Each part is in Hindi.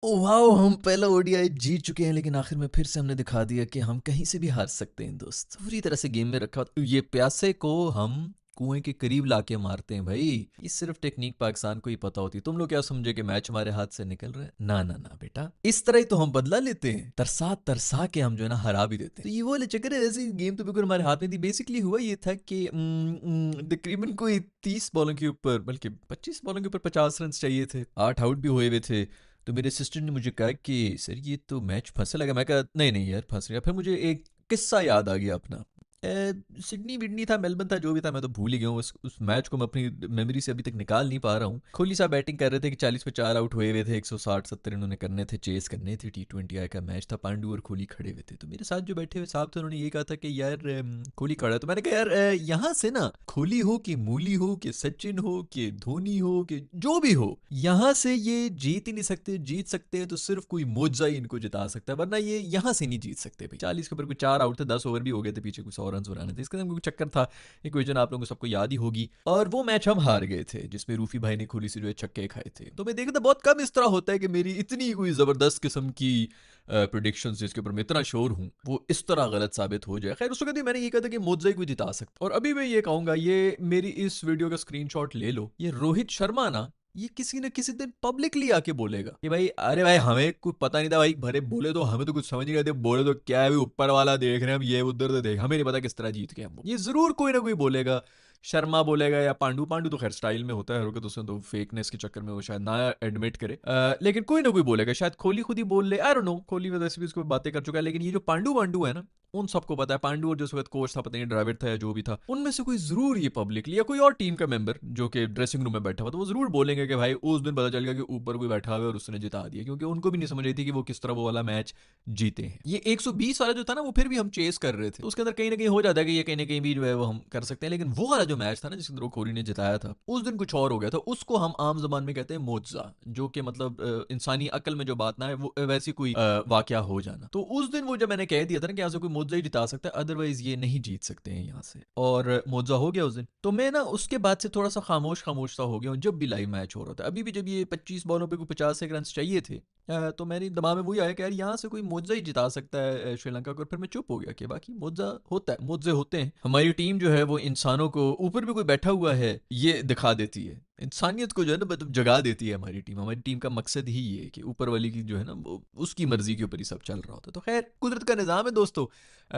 Oh wow! हम पहला ओडीआई जीत चुके हैं, लेकिन आखिर में फिर से हमने दिखा दिया कि हम कहीं से भी हार सकते हैं दोस्त। पूरी तरह से गेम में रखा ये प्यासे को हम कुएं के करीब लाके मारते हैं भाई। ये सिर्फ टेक्निक पाकिस्तान को ही पता होती है। तुम लोग क्या समझे कि मैच हमारे हाथ से निकल रहा है? ना ना ना बेटा, इस तरह ही तो हम बदला लेते हैं। तरसा तरसा के हम जो है ना हरा भी देते हैं। तो ये वो वाले चक्कर है, जैसे गेम तो बिल्कुल हमारे हाथ में थी। बेसिकली हुआ ये था कि तकरीबन कोई 30 बॉलों के ऊपर, बल्कि 25 बॉलों के ऊपर 50 रन चाहिए थे। 8 आउट भी हुए हुए थे। तो मेरे असिस्टेंट ने मुझे कहा कि सर ये तो मैच फंसा लगा। मैं कहा नहीं नहीं यार फंस गया। फिर मुझे एक किस्सा याद आ गया अपना। सिडनी विडनी था, मेलबर्न था, जो भी था मैं तो भूल ही गया हूँ। उस मैच को मैं अपनी मेमोरी से अभी तक निकाल नहीं पा रहा हूँ। कोहली साहब बैटिंग कर रहे थे कि 40 पे 4 आउट हुए हुए थे, 160-70 इन्होंने करने थे, चेस करने थे। T20 का मैच था, पांडु और कोहली खड़े हुए थे। तो मेरे साथ जो बैठे हुए साहब थे उन्होंने ये कहा था कि यार कोहली खड़ा है। तो मैंने कहा यार यहाँ से ना कोहली हो कि मूली हो कि सचिन हो कि धोनी हो कि जो भी हो, यहाँ से ये जीत ही नहीं सकते। जीत सकते हैं तो सिर्फ कोई मोजा ही इनको जिता सकता है, वरना ये यहाँ से नहीं जीत सकते भाई। 40 के ऊपर कोई 4 आउट थे, 10 ओवर भी हो गए थे, पीछे कुछ 100 रन बनाने थे। इसका कोई चक्कर था। इक्वेशन आप लोगों को सबको याद ही होगी। और वो मैच हम हार गए थे, जिसमें रूफी भाई ने कोहली से जो है छक्के खाए थे। तो मैं देखता था बहुत कम इस तरह होता है कि मेरी इतनी कोई जबरदस्त किस्म की प्रोडिक्शन जिसके ऊपर मैं इतना श्योर हूँ वो इस तरह गलत साबित हो जाए। खैर उस वक्त मैंने ये कहा था कि मोजा को जिता सकता। और अभी मैं ये कहूंगा, ये मेरी इस वीडियो का स्क्रीनशॉट ले लो। ये रोहित शर्मा ना, ये किसी न किसी दिन पब्लिकली आके बोलेगा कि भाई अरे भाई हमें कुछ पता नहीं था भाई, भरे बोले तो हमें तो कुछ समझ नहीं रहे थे, बोले तो क्या है भाई, ऊपर वाला देख रहे हैं हम, ये उधर से देख, हमें नहीं पता किस तरह जीत गए हम। ये जरूर कोई ना कोई बोलेगा। शर्मा बोलेगा या पांडु। पांडु तो खैर स्टाइल में होता है, हर वक्त उसने तो फेकनेस के चक्कर में वो शायद ना एडमिट करे। लेकिन कोई ना कोई बोलेगा। शायद कोहली खुद ही बोल ले, आई डोंट नो। कोहली वैसे भी इसको बातें कर चुका है। लेकिन ये जो पांडु वांडु है ना, उन सबको पता है। पांडु और जो उस वक्त कोच था, पता नहीं ड्राइवर था या जो भी था, उनमें से कोई जरूर ये पब्लिकली या कोई और टीम का मेंबर जो कि ड्रेसिंग रूम में बैठा हुआ, तो वो जरूर बोलेंगे कि भाई उस दिन पता चल गया कि ऊपर कोई बैठा हुआ है और उसने जिता दिया। क्योंकि उनको भी नहीं समझ रही थी कि वो किस तरह वो वाला मैच जीते हैं। ये 120 वाला जो था ना, वो फिर भी हम चेस कर रहे थे। तो उसके अंदर कहीं ना कहीं हो जाता है कि ये कहीं ना कहीं भी जो है वो हम कर सकते हैं। लेकिन वो वाला जो मैच था ना, जिसके अंदर वो कोहली ने जिताया था, उस दिन कुछ और हो गया था। उसको हम आम जबान में कहते हैं मोजा, जो कि मतलब इंसानी अकल में जो बात ना है वो वैसी कोई वाकया हो जाना। तो उस दिन वो जब मैंने कह दिया था ना कि यहाँ से कोई मोजा ही जिता सकता है, अदरवाइज ये नहीं जीत सकते हैं यहाँ से, और मोजा हो गया उस दिन। तो मैं ना उसके बाद से थोड़ा सा खामोश खामोश सा हो गया हूँ जब भी लाइव मैच हो रहा था। अभी भी जब ये 25 बॉलों पे कोई 50 एक रन चाहिए थे, तो मेरे दिमाग में वही आया कि यार यहाँ से कोई मोजा ही जिता सकता है श्रीलंका को। और फिर मैं चुप हो गया कि बाकी मोजा होता है, मोजे होते हैं। हमारी टीम जो है वो इंसानों को, ऊपर भी कोई बैठा हुआ है ये दिखा देती है। इंसानियत को जो है ना मतलब जगा देती है हमारी टीम। हमारी टीम का मकसद ही ये है कि ऊपर वाली की जो है ना वो उसकी मर्जी के ऊपर ही सब चल रहा होता है। तो खैर कुदरत का निज़ाम है दोस्तों।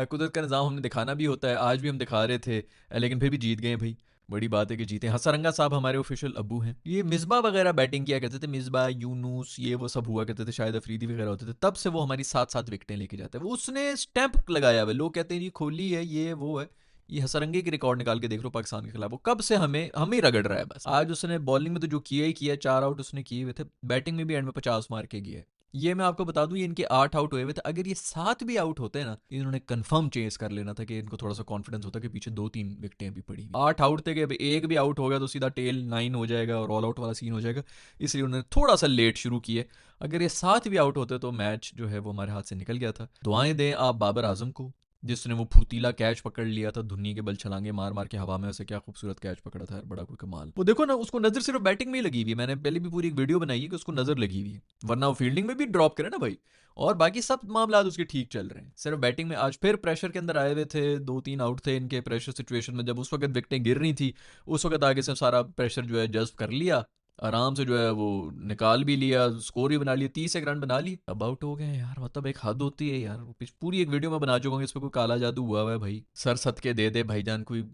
कुदरत का निज़ाम हमने दिखाना भी होता है। आज भी हम दिखा रहे थे, लेकिन फिर भी जीत गए भाई। बड़ी बात है कि जीते। हसरंगा साहब हमारे ऑफिशियल अब्बू हैं। ये मिसबा वगैरह बैटिंग किया करते थे, मिसबा यूनुस ये वो सब हुआ करते थे, शायद अफरीदी वगैरह होते थे। तब से वो हमारी 7-7 विकेटें लेके जाते हैं। वो उसने स्टैंप लगाया हुआ है। लोग कहते हैं जी कोहली है ये वो है। ये हसरंगे की रिकॉर्ड निकाल के देख लो पाकिस्तान के खिलाफ, वो कब से हमें हमें ही रगड़ रहा है बस। आज उसने बॉलिंग में तो जो किया ही किया, 4 आउट उसने किए हुए थे। बैटिंग में भी एंड में 50 मार के गया है। ये मैं आपको बता दूं, ये इनके 8 आउट हुए हुए थे। अगर ये 7 भी आउट होते हैं ना, इन्होंने कंफर्म चेस कर लेना था कि इनको थोड़ा सा कॉन्फिडेंस होता कि पीछे 2-3 विकेटें अभी पड़ी हुई। 8 आउट थे कि अभी एक भी आउट हो गया तो सीधा टेल 9 हो जाएगा और ऑल आउट वाला सीन हो जाएगा। इसलिए उन्होंने थोड़ा सा लेट शुरू किए। अगर ये 7 भी आउट होते तो मैच जो है वो हमारे हाथ से निकल गया था। दुआएं दें आप बाबर आजम को, जिसने वो फुर्तीला कैच पकड़ लिया था, धुन्नी के बल छलांगे मार मार के हवा में। उसे क्या खूबसूरत कैच पकड़ा था यार, बड़ा कोई कमाल। वो देखो ना, उसको नजर सिर्फ बैटिंग में ही लगी हुई है। मैंने पहले भी पूरी एक वीडियो बनाई है कि उसको नजर लगी हुई है, वरना वो फील्डिंग में भी ड्रॉप करे ना भाई। और बाकी सब मामला उसके ठीक चल रहे हैं, सिर्फ बैटिंग में आज फिर प्रेशर के अंदर आए हुए थे। 2-3 आउट थे इनके प्रेशर सिचुएशन में, जब उस वक्त विकेटें गिर रही थी उस वक्त आगे से सारा प्रेशर जो है जज्ब कर लिया, आराम से जो है वो निकाल भी लिया, स्कोर भी बना लिया, 30 एक रन बना ली, अब आउट हो गए यार। मतलब एक हद होती है यार। पूरी एक वीडियो में बना चुका हूँ, इस पर कोई काला जादू हुआ हुआ है भाई। सर सद के दे दे भाईजान, कोई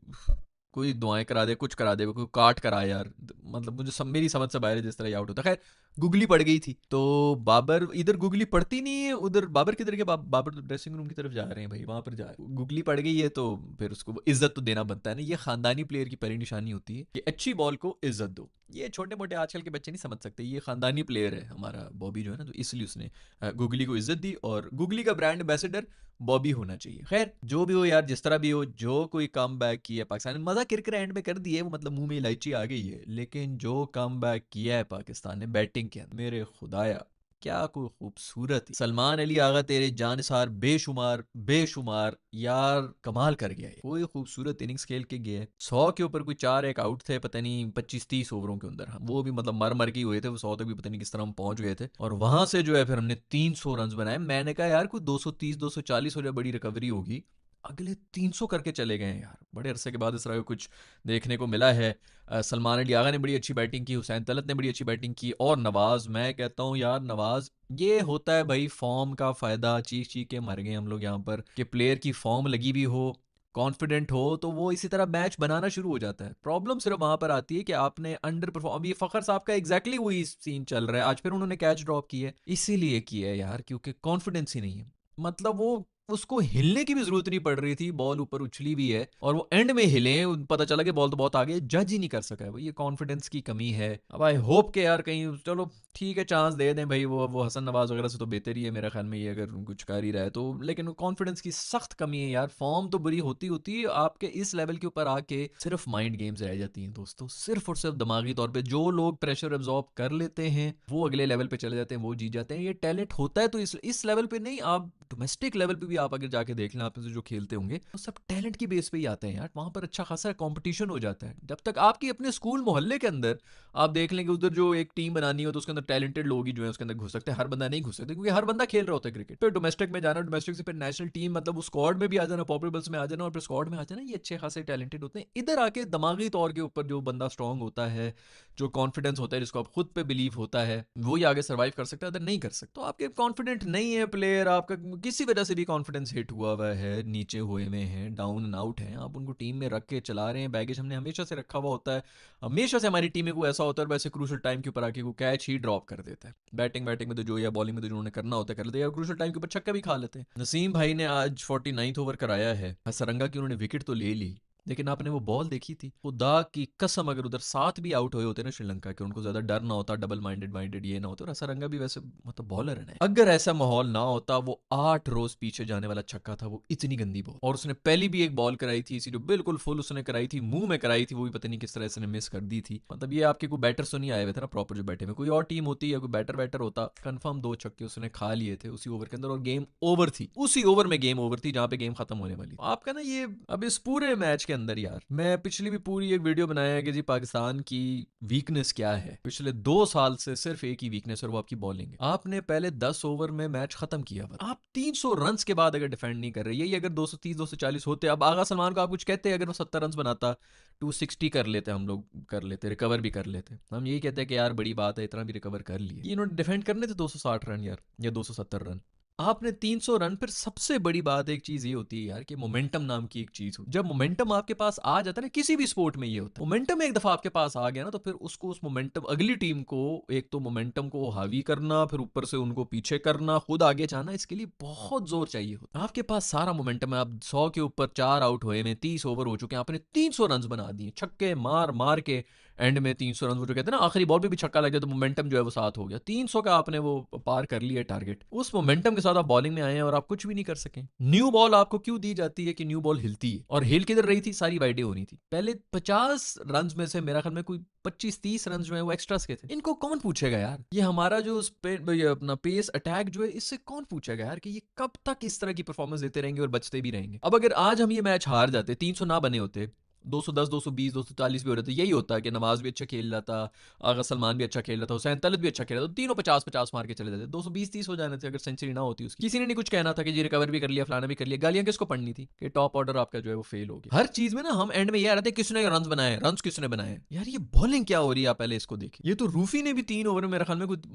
कोई दुआएं करा दे, कुछ करा दे, कोई काट करा यार। मतलब मुझे मेरी समझ से बाहर है जिस तरह ये आउट होता है। खैर गुगली पड़ गई थी तो बाबर इधर गुगली पड़ती नहीं है, उधर बाबर किधर के बाबर तो ड्रेसिंग रूम की तरफ जा रहे हैं भाई, वहां पर जा गुगली पड़ गई है तो फिर उसको इज्जत तो देना बनता है ना। ये खानदानी प्लेयर की पहली निशानी होती है कि अच्छी बॉल को इज्जत दो। ये छोटे मोटे आजकल के बच्चे नहीं समझ सकते, ये खानदानी प्लेयर है हमारा बॉबी जो है ना, तो इसलिए उसने गुगली को इज्जत दी। और गुगली का ब्रांड एम्बेसडर बॉबी होना चाहिए। खैर जो भी हो यार, जिस तरह भी हो, जो कोई कम बैक किया पाकिस्तान ने, मजा किरकिर एंड में कर दिए वो, मतलब मुंह में इलायची आ गई है। लेकिन जो कम बैक किया है पाकिस्तान ने बैटिंग के अंदर, मेरे खुदाया क्या कोई खूबसूरत सलमान अली आगा तेरे जानसार बेशुमार बेशुमार यार कमाल कर गया है। कोई खूबसूरत इनिंग्स खेल के गया है। 100 के ऊपर कोई 4 एक आउट थे पता नहीं 25-30 ओवरों के अंदर, वो भी मतलब मर मर के हुए थे वो 100 तक भी पता नहीं किस तरह हम पहुंच गए थे। और वहां से जो है फिर हमने 300 रन बनाए। मैंने कहा यार कोई 230 240 हो जाए बड़ी रिकवरी होगी, अगले 300 करके चले गए यार। बड़े अरसे के बाद इस तरह का कुछ देखने को मिला है। सलमान अली आगा ने बड़ी अच्छी बैटिंग की, हुसैन तलत ने बड़ी अच्छी बैटिंग की, और नवाज, मैं कहता हूँ यार नवाज, ये होता है भाई फॉर्म का फायदा। चीख चीख के मर गए हम लोग यहाँ पर कि प्लेयर की फॉर्म लगी भी हो, कॉन्फिडेंट हो, तो वो इसी तरह मैच बनाना शुरू हो जाता है। प्रॉब्लम सिर्फ वहां पर आती है कि आपने अंडर परफॉर्म, ये फखर साहब का एग्जैक्टली वही सीन चल रहा है। आज फिर उन्होंने कैच ड्रॉप किया है, इसीलिए किया है यार क्योंकि कॉन्फिडेंस ही नहीं है। मतलब वो उसको हिलने की भी जरूरत नहीं पड़ रही थी, बॉल ऊपर उछली भी है और वो एंड में हिले, पता चला कि बॉल तो बहुत आगे, जज ही नहीं कर सका है वो। ये कॉन्फिडेंस की कमी है। अब आई होप के यार कहीं चलो ठीक है चांस दे दें भाई, वो हसन नवाज वगैरह से तो बेहतर ही है मेरा ख्याल में ये, अगर कुछ कर ही रहा है तो। लेकिन कॉन्फिडेंस की सख्त कमी है यार। फॉर्म तो बुरी होती होती है, आपके इस लेवल के ऊपर आके सिर्फ माइंड गेम्स रह जाती हैं दोस्तों। सिर्फ और सिर्फ दिमागी तौर पे जो लोग प्रेशर एब्जॉर्ब कर लेते हैं वो अगले लेवल पे चले जाते हैं, वो जीत जाते हैं। ये टैलेंट होता है तो इस लेवल पे नहीं, आप डोमेस्टिक लेवल पे भी आप अगर जाके देख लें, आप में से जो खेलते होंगे वो सब टैलेंट की बेस पे ही आते हैं यार। वहां पर अच्छा खासा कंपटीशन हो जाता है। जब तक आपकी अपने स्कूल मोहल्ले के अंदर आप देख लेंगे उधर जो एक टीम बनानी हो तो उसके अंदर टैलेंटेड लोग ही जो है उसके अंदर घुस सकते हैं, हर बंदा नहीं घुस सकते क्योंकि हर बंदा खेल रहा होता है क्रिकेट। फिर डोमेस्टिक में जाना, डोमेस्टिक से फिर नेशनल टीम, मतलब वो स्क्वाड में भी आ जाना, पॉपुलर्स में आ जाना, और फिर स्क्वाड में आ जाना, ये अच्छे खासे टैलेंटेड होते हैं। इधर आके दिमागी तौर के ऊपर जो बंदा स्ट्रांग होता है, जो कॉन्फिडेंस होता है, जिसको आप खुद पे बिलीव होता है, वो ही आगे सर्वाइव कर सकता है, अदर नहीं कर सकता। तो आपके कॉन्फिडेंट नहीं है प्लेयर, आपका किसी वजह से भी कॉन्फिडेंस हिट हुआ हुआ है, नीचे हुए में है, डाउन एंड आउट है, आप उनको टीम में रख के चला रहे हैं। बैगेज हमने हमेशा से रखा हुआ होता है, हमेशा से हमारी टीम में कोई ऐसा होता है वैसे क्रूशल टाइम के ऊपर आके को कैच ही ड्रॉप कर देता है। बैटिंग बैटिंग में तो जो, या बॉलिंग में तो जिन्होंने करना होता है कर लेते हैं, या क्रूशल टाइम के ऊपर छक्का भी खा लेते हैं। नसीम भाई ने आज 49th ओवर कराया है, सरंगा की उन्होंने विकेट तो ले ली, लेकिन आपने वो बॉल देखी थी, खुदा की कसम अगर उधर 7 भी आउट हुए होते ना श्रीलंका के, उनको ज्यादा डर ना होता, डबल माइंडेड माइंडेड ये ना होता, और असरंगा भी वैसे मतलब बॉलर है, अगर ऐसा माहौल ना होता, वो 8 रोज पीछे जाने वाला छक्का था, वो इतनी गंदी बॉल। और उसने पहली भी एक बॉल कराई थी इसी जो बिल्कुल फुल उसने कराई थी, मुंह में कराई थी, वो भी पता नहीं किस तरह से मिस कर दी थी। मतलब ये आपके कोई बैटर तो नहीं आए हुए थे ना प्रॉपर, जो बैठे में कोई और टीम होती या कोई बैटर बैटर होता, कंफर्म 2 छक्के उसने खा लिए थे उसी ओवर के अंदर, और गेम ओवर थी, उसी ओवर में गेम ओवर थी जहां पे गेम खत्म होने वाली। आपका ना ये अब इस पूरे मैच के अंदर यार, मैं पिछली भी पूरी एक वीडियो बनाया है कि जी पाकिस्तान की वीकनेस क्या है। पिछले 2 साल से सिर्फ एक ही वीकनेस है, वो आपकी बॉलिंग है। आपने पहले 10 ओवर में मैच खत्म किया हुआ, आप 300 रन के बाद अगर डिफेंड नहीं कर रहे, यही अगर 230 240 होते, अब आगा सलमान को आप कुछ कहते अगर वो 70 रन बनाता, 260 कर लेते, हम लोग कर लेते, रिकवर भी कर लेते। हम यही कहते हैं कि यार बड़ी बात है, इतना भी रिकवर कर लिए। ये इन्होंने डिफेंड करने थे 260 रन यार, या 270 रन, आपने 300 रन। फिर सबसे बड़ी बात एक चीज ये होती है यार कि मोमेंटम नाम की एक चीज हो, जब मोमेंटम आपके पास आ जाता है ना, किसी भी स्पोर्ट में ये होता है, मोमेंटम एक दफा आपके पास आ गया ना, तो फिर उसको, उस मोमेंटम, अगली टीम को एक तो मोमेंटम को हावी करना, फिर ऊपर से उनको पीछे करना, खुद आगे जाना, इसके लिए बहुत जोर चाहिए होता है। आपके पास सारा मोमेंटम है, आप 100 के ऊपर 4 आउट हुए में 30 ओवर हो चुके हैं, आपने 300 रन बना दिए छक्के मार मार के, एंड में 300 रन, वो जो कहते हैं ना आखिरी बॉल पे भी छक्का लग गया तो मोमेंटम जो है वो साथ हो गया, 300 का आपने वो पार कर लिया टारगेट। उस मोमेंटम के साथ आप बॉलिंग में आए हैं और आप कुछ भी नहीं कर सके। न्यू बॉल आपको क्यों दी जाती है कि न्यू बॉल हिलती है, और हिल किधर रही थी, सारी वाइडें होनी थी। पहले 50 रन में से मेरा ख्याल में कोई 25-30 रन जो है वो एक्स्ट्रास के थे। इनको कौन पूछेगा यार, ये हमारा जो ये अपना पेस अटैक जो है, इससे कौन पूछेगा यार कि ये कब तक इस तरह की परफॉर्मेंस देते रहेंगे और बचते भी रहेंगे। अब अगर आज हम ये मैच हार जाते, 300 ना बने होते, 210 220 240 भी हो रहे थे, यही होता है कि नवाज भी अच्छा खेल रहा था, आगा सलमान भी अच्छा खेल रहा था, हुसैन तलत भी अच्छा खेल रहा था, तीनों 50-50 मार के चले जाते, 220-30 हो जाने थे अगर सेंचुरी ना होती उसकी। किसी ने नहीं कुछ कहना था कि जी रिकवर भी कर लिया, फलाना भी कर लिया। गालियां किसको पढ़नी थी कि टॉप ऑर्डर आपका जो है वो फेल हो गया। हर चीज में ना हम एंड में ये आ रहे थे किसने रन बनाए, रन किसने बनाए। यार ये बॉलिंग क्या हो रही है, आप पहले इसको देखिए। ये तो रूफी ने भी 3 ओवर में मेरे ख्याल में कुछ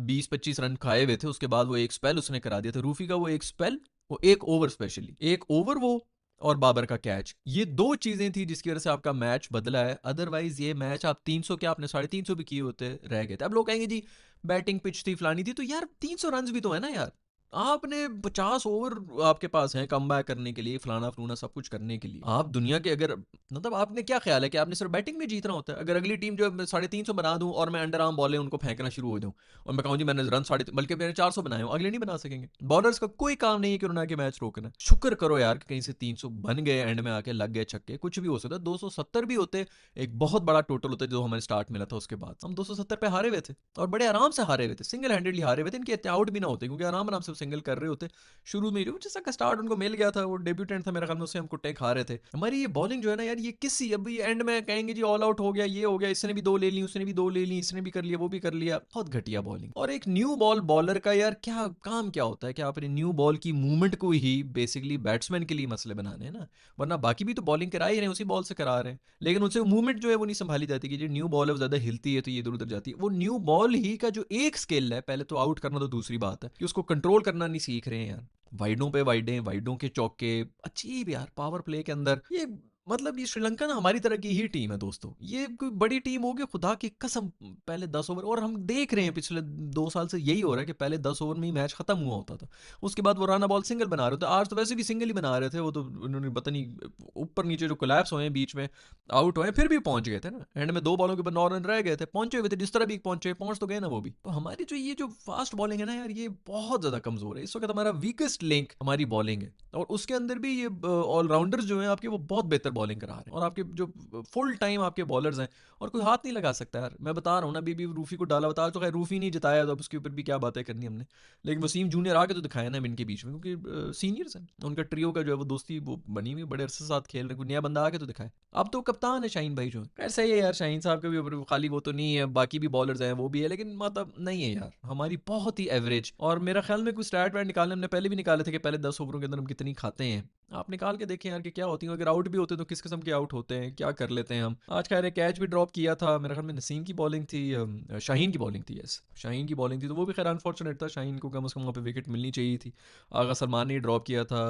20-25 रन खाए हुए थे, उसके बाद वो एक स्पेल उसने करा दिया था रूफी का, वो एक स्पेल, वो एक ओवर, स्पेशली एक ओवर वो, और बाबर का कैच, ये 2 चीजें थी जिसकी वजह से आपका मैच बदला है। अदरवाइज ये मैच आप 300 क्या, आपने 350 भी किए होते, रह गए थे। अब लोग कहेंगे जी बैटिंग पिच थी फलानी थी, तो यार 300 रन भी तो है ना यार, आपने 50 ओवर आपके पास हैं कमबैक करने के लिए, फलाना-फलूना सब कुछ करने के लिए। आप दुनिया के अगर मतलब आपने क्या ख़्याल है कि आपने सिर्फ़ बैटिंग में जीतना होता है? अगर अगली टीम जो है 350 बना दूँ और मैं अंडर आर्म बॉलें उनको फेंकना शुरू हो जाऊँ और मैं कहूँ जी मैंने रन साढ़े बल्कि मैंने 400 बनाए हों, अगले नहीं बना सकेंगे। बॉलर्स का कोई काम नहीं है कि उन्होंने आके मैच रोकना है। शुक्र करो यार कि कहीं से 300 बन गए, एंड में आके लग गए छक्के, कुछ भी हो सकता है। 270 भी होते, एक बहुत बड़ा टोटल होता है जो हमें स्टार्ट मिला था उसके बाद। हम 270 पे हारे हुए थे और बड़े आराम से हारे हुए थे, सिंगल हैंडेडली हारे हुए थे। इनके इतने आउट भी ना होते क्योंकि आराम-आराम से सिंगल कर रहे होते। शुरू में जो जैसा का स्टार्ट उनको मिल गया था, वो डेब्यूटेंट था मेरे ख्याल में, उससे हम कुट्टे खा रहे थे। हमारी ये बॉलिंग जो है ना यार, ये किसी अभी एंड में कहेंगे जी ऑल आउट हो गया, ये हो गया, इसने भी 2 ले ली, उसने भी 2 ले ली, इसने भी कर लिया, वो भी कर लिया। बहुत घटिया बॉलिंग। और एक न्यू बॉल बॉलर का यार क्या काम क्या होता है कि आपने न्यू बॉल की मूवमेंट को ही बेसिकली बैट्समैन के लिए मसले बनाने हैं ना, वरना बाकी भी तो बॉलिंग करा ही रहे हैं, उसी बॉल से करा रहे हैं, लेकिन उनसे मूवमेंट जो है वो नहीं संभाली जाती कि जो न्यू बॉल है वो ज्यादा हिलती है तो ये इधर उधर जाती है। वो न्यू बॉल ही का जो एक स्किल है, पहले तो आउट करना तो दूसरी बात है कि उसको कंट्रोल करना नहीं सीख रहे हैं यार। वाइडों पे वाइडें, वाइडों के चौके, अजीब यार पावर प्ले के अंदर ये। मतलब ये श्रीलंका ना हमारी तरह की ही टीम है दोस्तों, ये कोई बड़ी टीम होगी खुदा की कसम। पहले 10 ओवर, और हम देख रहे हैं पिछले 2 साल से यही हो रहा है कि पहले 10 ओवर में ही मैच खत्म हुआ होता था। उसके बाद वो राना बॉल सिंगल बना रहे थे, आज तो वैसे भी सिंगल ही बना रहे थे वो तो, उन्होंने पता नहीं ऊपर नीचे जो कोलैप्स हुए हैं बीच में, आउट हुए फिर भी पहुंच गए थे ना, एंड में 2 बॉलों के ऊपर 9 रन रह गए थे, पहुंचे हुए थे जिस तरह भी पहुंचे, पहुंच तो गए ना वो भी। तो हमारी जो ये जो फास्ट बॉलिंग है ना यार, ये बहुत ज्यादा कमजोर है। इस वक्त हमारा वीकेस्ट लिंक हमारी बॉलिंग है, और उसके अंदर भी ये ऑलराउंडर्स जो हैं आपके वो बहुत बेहतर बॉलिंग करा रहे हैं, और आपके जो फुल टाइम आपके बॉलर्स हैं, और कोई हाथ नहीं लगा सकता यार। मैं बता रहा हूँ ना, अभी रूफी को डाला बता, तो खैर रूफी नहीं जिताया, तो अब उसके ऊपर भी क्या बातें करनी हमने, लेकिन वसीम जूनियर आके तो दिखाया ना इनके बीच में, क्योंकि सीनियर्स हैं, उनका ट्रियो का जो है वो दोस्ती वो बनी हुई, बड़े अरसे साथ खेल रहे, कोई नया बंदा आके तो दिखाए। अब तो कप्तान है शाहीन भाई जो है, खैर सही है यार, शाहीन साहब का भी ऊपर खाली वो तो नहीं है, बाकी भी बॉलर्स हैं वो भी है, लेकिन मतलब नहीं है यार, हमारी बहुत ही एवरेज। और मेरा ख्याल में कुछ स्टैट वैट निकालने हमने पहले भी निकाले थे कि पहले 10 ओवरों के अंदर हम कितनी खाते हैं। आप निकाल के देखें यार कि क्या होती है, अगर आउट भी होते तो किस किस्म के आउट होते हैं, क्या कर लेते हैं हम। आज खैर एक कैच भी ड्रॉप किया था, मेरे ख्याल में नसीम की बॉलिंग थी, शाहीन की बॉलिंग थी, यस शाहीन की बॉलिंग थी, तो वो भी खैर अनफॉर्चुनेट था, शाहीन को कम से कम वहाँ पे विकेट मिलनी चाहिए थी। आगा सलमान ने ड्रॉप किया था,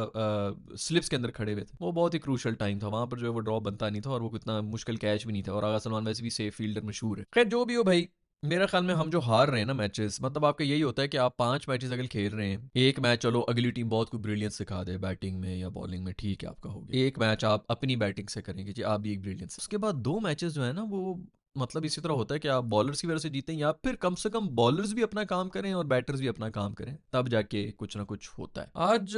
स्लिप्स के अंदर खड़े हुए थे, वो बहुत ही क्रूशल टाइम था, वहाँ पर जो है वो ड्रॉप बनता नहीं था, और वो इतना मुश्किल कैच भी नहीं था, और आगा सलमान वैसे भी सेफ फील्डर मशहूर है। खैर जो भी हो भाई, मेरा ख्याल में हम जो हार रहे हैं ना मैचेस, मतलब आपका यही होता है कि आप 5 मैचेस अगर खेल रहे हैं, एक मैच चलो अगली टीम बहुत कोई ब्रिलियंस सिखा दे बैटिंग में या बॉलिंग में, ठीक है आपका हो गया, एक मैच आप अपनी बैटिंग से करेंगे जी, आप भी एक ब्रिलियंस, उसके बाद 2 मैचेस जो है ना वो मतलब इसी तरह होता है कि आप बॉलर्स की वजह से जीतें, या फिर कम से कम बॉलर्स भी अपना काम करें और बैटर्स भी अपना काम करें, तब जाके कुछ ना कुछ होता है। आज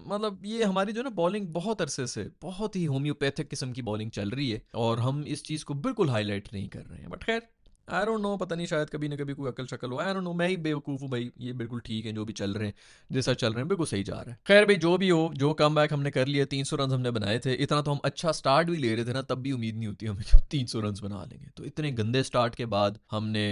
मतलब ये हमारी जो ना बॉलिंग बहुत अरसे से बहुत ही होम्योपैथिक किस्म की बॉलिंग चल रही है, और हम इस चीज़ को बिल्कुल हाईलाइट नहीं कर रहे हैं, बट खैर आई डोंट नो, पता नहीं, शायद कभी ना कभी कोई अकल शक्ल हो, आई डोंट नो, मैं ही बेवकूफ़ हूँ भाई, ये बिल्कुल ठीक है जो भी चल रहे हैं, जैसा चल रहे हैं बिल्कुल सही जा रहा है। खैर भाई जो भी हो, जो कम बैक हमने कर लिया, 300 रन हमने बनाए थे, इतना तो हम अच्छा स्टार्ट भी ले रहे थे ना, तब भी उम्मीद नहीं होती हमें कि 300 रन बना लेंगे, तो इतने गंदे स्टार्ट के बाद हमने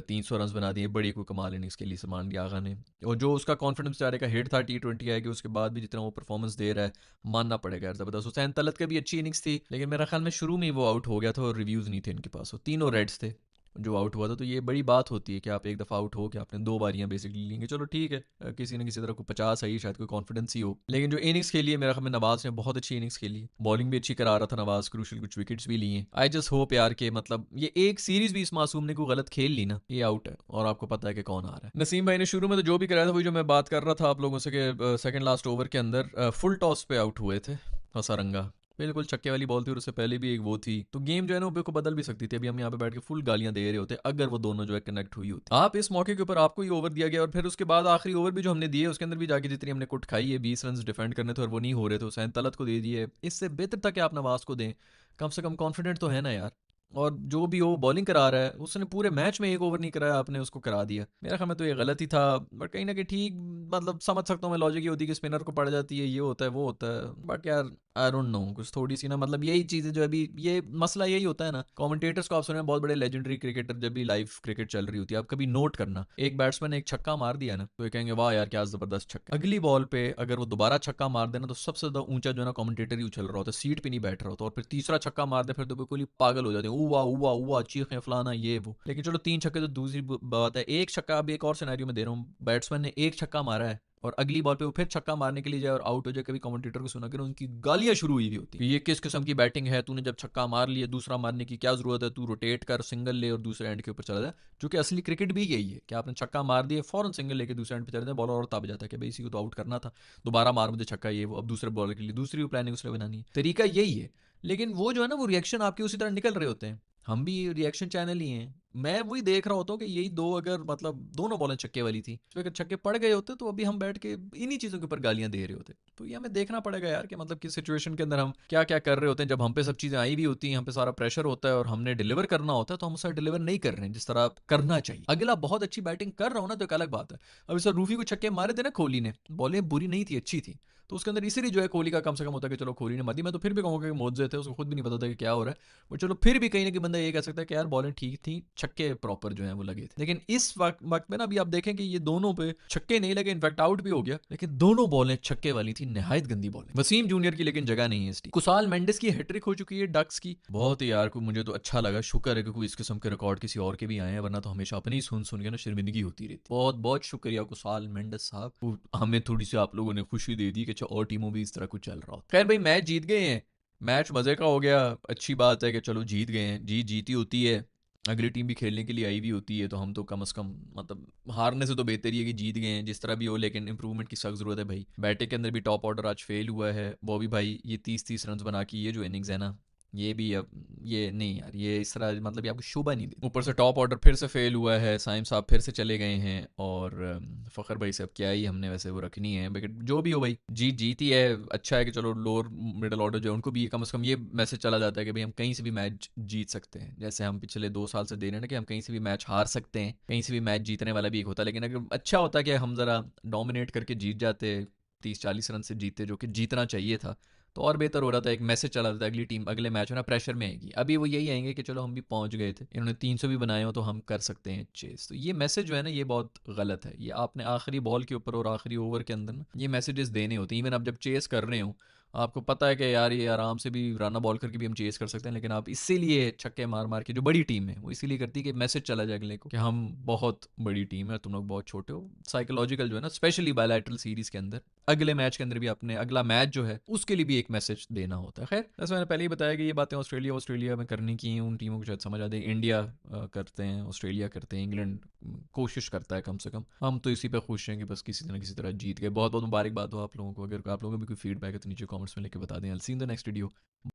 300 रन बना दिए, बड़ी कोई कमाल नहीं इसके लिए सलमान आगा ने। और जो उसका कॉन्फिडेंस बेचारे का हिट था T20 आए कि उसके बाद भी जितना वो परफॉर्मेंस दे रहा है, मानना पड़ेगा यार, जबरदस्त। हुसैन तलत का भी अच्छी इनिंग्स थी, लेकिन मेरा ख्याल में शुरू में ही वो आउट हो गया था और रिव्यूज़ नहीं थे इनके पास, वो तीनों रेड्स थे जो आउट हुआ था। तो ये बड़ी बात होती है कि आप एक दफ़ा आउट हो कि आपने 2 बारियां बेसिकली लेंगे, चलो ठीक है, किसी न किसी तरह को 50 आई, शायद कोई कॉन्फिडेंस ही हो, लेकिन जो इनिंग्स खेली है मेरा ख्याल में नवाज ने बहुत अच्छी इनिंग्स खेली, बॉलिंग भी अच्छी करा रहा था नवाज, क्रूशल कुछ विकेट्स भी लिए। आई जस्ट होप यार कि मतलब ये एक सीरीज भी इस मासूम ने कोई गलत खेल ली ना, ये आउट है और आपको पता है कि कौन आ रहा है। नसीम भाई ने शुरू में तो जो भी कराया था वही जो मैं बात कर रहा था आप लोगों से कि सेकंड लास्ट ओवर के अंदर फुल टॉस पे आउट हुए थे हसारंगा, बिल्कुल छक्के वाली बॉल थी, और उससे पहले भी एक वो थी, तो गेम जो है ना वो को बदल भी सकती थी। अभी हम यहाँ पे बैठ के फुल गालियां दे रहे होते अगर वो दोनों जो है कनेक्ट हुई होती। आप इस मौके के ऊपर आपको ही ओवर दिया गया, और फिर उसके बाद आखिरी ओवर भी जो हमने दिए उसके अंदर भी जाके जितनी हमने कुट खाई है, 20 रन डिफेंड करने थे और वो नहीं हो रहे थे, हुसैन तलत को दे दिए, इससे बेहतर था कि आप नवाज को दें, कम से कम कॉन्फिडेंट तो है ना यार। और जो भी वो बॉलिंग करा रहा है, उसने पूरे मैच में एक ओवर नहीं कराया, आपने उसको करा दिया, मेरा ख्याल में तो ये गलत ही था। बट कहीं ना कहीं ठीक, मतलब समझ सकता हूँ मैं, लॉजिक ये होती है कि स्पिनर को पड़ जाती है, ये होता है वो होता है, बट यार आई डोंट नो, कुछ थोड़ी सी ना, मतलब यही चीज़ें जो अभी ये मसला यही होता है ना, कमेंटेटर्स को आप सुने बहुत बड़े लेजेंडरी क्रिकेटर, जब भी लाइव क्रिकेट चल रही होती है, आप कभी नोट करना, एक बैट्समैन ने एक छक्का मार दिया ना, तो ये कहेंगे वाह यार क्या जबरदस्त छक्का, अगली बॉल पे अगर वो दोबारा छक्का मार देना तो सबसे ज्यादा ऊंचा जो है ना कमेंटेटर ही उछल रहा होता है, सीट पे नहीं बैठ रहा होता, और फिर तीसरा छक्का मार दे फिर तो बिल्कुल ही पागल हो जाते हैं, हुआ हुआ हुआ चीखें फलाना ये वो। लेकिन चलो 3 छक्के तो दूसरी बात है, एक छक्का, अब एक और सिनेरियो में दे रहा हूँ, बैट्समैन ने एक छक्का मारा है, और अगली बॉल पे वो फिर छक्का मारने के लिए जाए और आउट हो जाए, कभी कमेंटेटर को सुना कर उनकी गालियां शुरू हुई भी होती है, ये किस किस्म की बैटिंग है, तूने जब छक्का मार लिया दूसरा मारने की क्या जरूरत है, तू रोटेट कर, सिंगल ले और दूसरे एंड के ऊपर चला जाए। जो कि असली क्रिकेट भी यही है कि आपने छक्का मार दिया, फौरन सिंगल लेके दूसरे एंड पे चले जाए, बॉलर और ताब जाता है कि भाई इसी को तो आउट करना था, दोबारा मार मुझे छक्का, ये वो, अब दूसरे बॉलर के लिए दूसरी प्लानिंग उसने बनानी है, तरीका यही है। लेकिन वो जो है ना, वो रिएक्शन आपके उसी तरह निकल रहे होते हैं, हम भी रिएक्शन चैनल ही हैं। मैं वही देख रहा होता हूँ कि यही दो, अगर मतलब दोनों बॉलें छक्के वाली थी, तो अगर छक्के पड़ गए होते तो अभी हम बैठ के इन्हीं चीज़ों के ऊपर गालियां दे रहे होते। तो ये हमें देखना पड़ेगा यार कि मतलब किस सिचुएशन के अंदर हम क्या क्या कर रहे होते हैं। जब हम पे सब चीज़ें आई भी होती हैं, हम पे सारा प्रेशर होता है और हमने डिलीवर करना होता है, तो हम उसका डिलीवर नहीं कर रहे हैं जिस तरह करना चाहिए। अगला बहुत अच्छी बैटिंग कर रहा हो ना तो एक अलग बात है। अभी सर रूफी को छक्के मारे थे ना कोहली ने, बॉलें बुरी नहीं थी, अच्छी थी, तो उसके अंदर इसीलिए जो है कोहली का कम से कम होता है कि चलो कोहली ने मारी। मैं तो फिर भी कहूँगा कि मोजे थे, उसको खुद भी नहीं पता था कि क्या हो रहा है, बट चलो फिर भी कहीं ना कहीं बंदा ये कह सकता है कि यार बॉलें ठीक थी, छक्के प्रॉपर जो है वो लगे थे। लेकिन इस वक्त में ना अभी आप देखें कि ये दोनों पे छक्के नहीं लगे, इनफैक्ट आउट भी हो गया, लेकिन दोनों बॉलें छक्के वाली थी, नहायत गंदी बॉलें। वसीम जूनियर की लेकिन जगह नहीं है इस टीम। कुसाल मेंडिस की हैट्रिक हो चुकी है डक्स की, बहुत ही यार को मुझे तो अच्छा लगा, शुक्र है कि कोई इस किस्म के रिकॉर्ड किसी और के भी आए हैं, वरना तो हमेशा अपनी सुन सुन के ना शर्मिंदगी होती रहती। बहुत बहुत शुक्रिया कुसाल मेंडिस साहब, हमें थोड़ी सी आप लोगों ने खुशी दे दी कि अच्छा और टीमों भी इस तरह कुछ चल रहा हो। खैर भाई मैच जीत गए हैं, मैच मजे का हो गया, अच्छी बात है कि चलो जीत गए हैं, जीती होती है, अगली टीम भी खेलने के लिए आई भी होती है, तो हम तो कम से कम मतलब हारने से तो बेहतर ही है कि जीत गए हैं जिस तरह भी हो। लेकिन इंप्रूवमेंट की सख्त जरूरत है भाई। बैटिंग के अंदर भी टॉप ऑर्डर आज फेल हुआ है, बॉबी भाई ये 30-30 रन बना के ये जो इनिंग्स है ना, ये भी अब ये नहीं यार, ये इस तरह मतलब ये आपको शोभा नहीं दे। ऊपर से टॉप ऑर्डर फिर से फेल हुआ है, साइम साहब फिर से चले गए हैं, और फ़खर भाई से अब क्या ही हमने वैसे वो रखनी है, लेकिन जो भी हो भाई जीती है। अच्छा है कि चलो लोअर मिडल ऑर्डर जो है उनको भी कम से कम ये मैसेज चला जाता है कि भाई हम कहीं से भी मैच जीत सकते हैं, जैसे हम पिछले 2 साल से दे रहे हैं ना कि हम कहीं से भी मैच हार सकते हैं, कहीं से भी मैच जीतने वाला भी एक होता है। लेकिन अगर अच्छा होता कि हम ज़रा डोमिनेट करके जीत जाते, 30-40 रन से जीते, जो कि जीतना चाहिए था, तो और बेहतर हो रहा था। एक मैसेज चला था अगली टीम अगले मैच में ना प्रेशर में आएगी। अभी वो यही आएंगे कि चलो हम भी पहुंच गए थे, इन्होंने 300 भी बनाए हो तो हम कर सकते हैं चेस। तो ये मैसेज जो है ना ये बहुत गलत है। ये आपने आखिरी बॉल के ऊपर और आखिरी ओवर के अंदर ना ये मैसेजेस देने होते हैं। इवन आप जब चेस कर रहे हो, आपको पता है कि यार ये आराम से भी रन बॉल करके भी हम चेस कर सकते हैं, लेकिन आप इसीलिए छक्के मार मार के, जो बड़ी टीम है वो इसीलिए करती है कि मैसेज चला जाए अगले को कि हम बहुत बड़ी टीम है, तुम लोग बहुत छोटे हो। साइकोलॉजिकल जो है ना, स्पेशली बायलैटरल सीरीज के अंदर अगले मैच के अंदर भी अपने अगला मैच जो है उसके लिए भी एक मैसेज देना होता है। खैर जैसे मैंने पहले ही बताया कि ये बातें ऑस्ट्रेलिया में करने की हैं, उन टीमों को शायद समझ आते हैं। इंडिया करते हैं, ऑस्ट्रेलिया करते हैं, इंग्लैंड कोशिश करता है कम से कम। हम तो इसी पे खुश हैं कि बस किसी न किसी तरह जीत गए। बहुत बहुत मुबारकबाद हो आप लोगों को। अगर आप लोगों को भी कोई फीडबैक है तो नीचे कॉमेंट्स में लेके बता दें। I will see in the next video.